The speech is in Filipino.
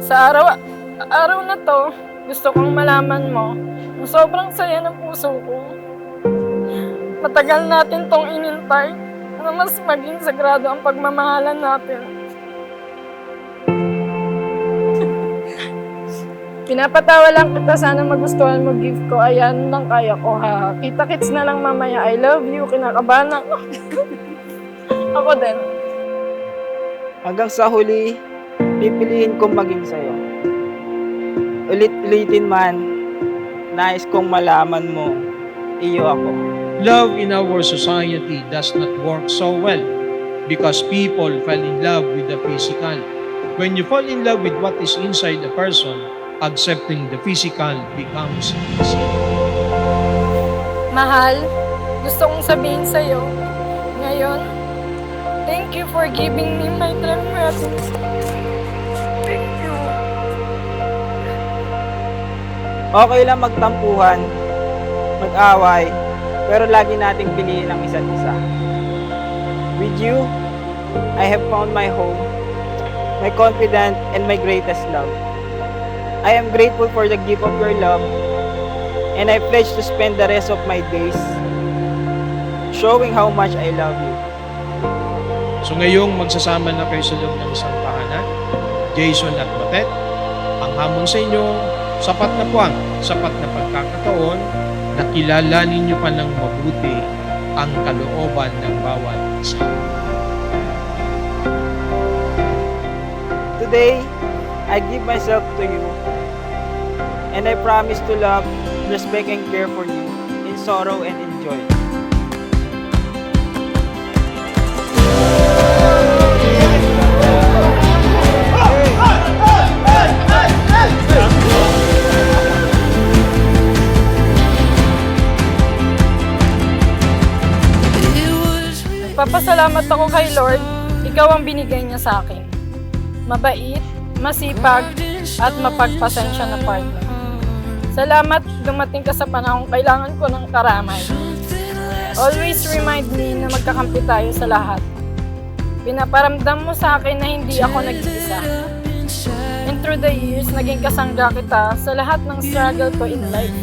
Sa araw na to, gusto kong malaman mo na sobrang saya ng puso ko. Matagal natin tong inintay na mas maging sagrado ang pagmamahalan natin. Pinapatawa lang kita, sana magustuhan mo gift ko. Ayan lang kaya ko, ha. Kita-kits na lang mamaya. I love you. Kinakabahan ako. Ako din. Hanggang sa huli, pipiliin kong maging sa'yo. Ulit-ulitin man, nais kong malaman mo, iyo ako. Love in our society does not work so well because people fell in love with the physical. When you fall in love with what is inside the person, accepting the physical becomes easy. Mahal, gusto kong sabihin sa'yo, ngayon, thank you for giving me my dream wedding. Thank you. Okay lang magtampuhan, mag-away, pero lagi nating piliin ang isa't isa. With you, I have found my home, my confidence, and my greatest love. I am grateful for the gift of your love, and I pledge to spend the rest of my days showing how much I love you. So ngayong magsasama na kayo sa loob ng isang tahanan, Jason at Matet, ang hamon sa inyo, sapat na puwang, sapat na pagkakataon na kilalanin nyo pa ng mabuti ang kalooban ng bawat isa. Today, I give myself to you, and I promise to love, respect, and care for you in sorrow and in joy. Papasalamat ako kay Lord, ikaw ang binigay niya sa akin. Mabait, masipag, at mapagpasensya na partner. Salamat, dumating ka sa panahong kailangan ko ng karamay. Always remind me na magkakampi tayo sa lahat. Pinaparamdam mo sa akin na hindi ako nag-iisa. And through the years, naging kasangga kita sa lahat ng struggle ko in life.